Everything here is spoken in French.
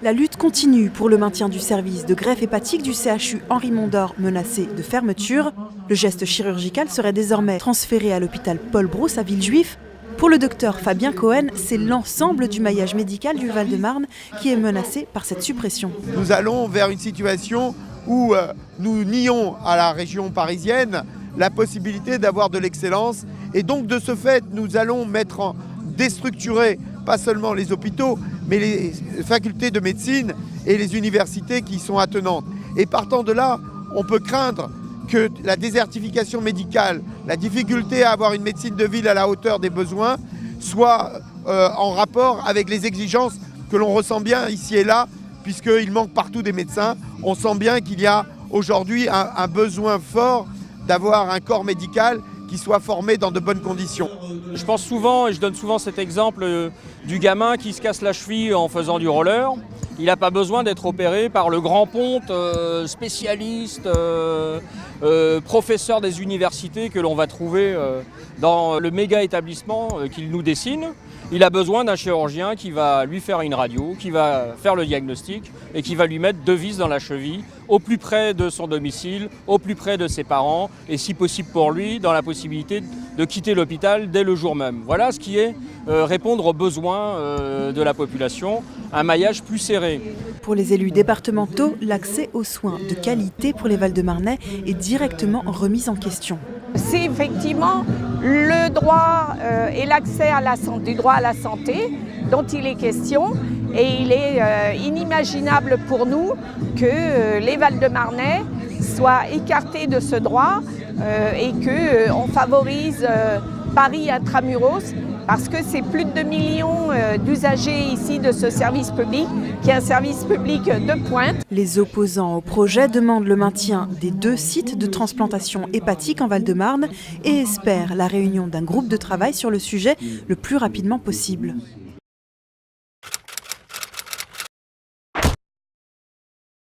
La lutte continue pour le maintien du service de greffe hépatique du CHU Henri Mondor menacé de fermeture. Le geste chirurgical serait désormais transféré à l'hôpital Paul Brousse à Villejuif. Pour le docteur Fabien Cohen, c'est l'ensemble du maillage médical du Val-de-Marne qui est menacé par cette suppression. Nous allons vers une situation où nous nions à la région parisienne la possibilité d'avoir de l'excellence. Et donc de ce fait, nous allons déstructurer pas seulement les hôpitaux, mais les facultés de médecine et les universités qui y sont attenantes. Et partant de là, on peut craindre que la désertification médicale, la difficulté à avoir une médecine de ville à la hauteur des besoins, soit en rapport avec les exigences que l'on ressent bien ici et là, puisqu'il manque partout des médecins. On sent bien qu'il y a aujourd'hui un besoin fort d'avoir un corps médical qui soit formé dans de bonnes conditions. Je pense souvent, et je donne souvent cet exemple du gamin qui se casse la cheville en faisant du roller. Il n'a pas besoin d'être opéré par le grand ponte, spécialiste, professeur des universités que l'on va trouver dans le méga établissement qu'il nous dessine. Il a besoin d'un chirurgien qui va lui faire une radio, qui va faire le diagnostic et qui va lui mettre 2 vis dans la cheville, au plus près de son domicile, au plus près de ses parents et si possible pour lui, dans la possibilité de quitter l'hôpital dès le jour même. Voilà ce qui est répondre aux besoins de la population, un maillage plus serré. Pour les élus départementaux, l'accès aux soins de qualité pour les Val-de-Marnais est directement remis en question. C'est effectivement le droit et l'accès à la santé, du droit à la santé dont il est question. Et il est inimaginable pour nous que les Val-de-Marnais soient écartés de ce droit et qu'on favorise Paris intramuros, parce que c'est plus de 2 millions d'usagers ici de ce service public, qui est un service public de pointe. Les opposants au projet demandent le maintien des 2 sites de transplantation hépatique en Val-de-Marne et espèrent la réunion d'un groupe de travail sur le sujet le plus rapidement possible.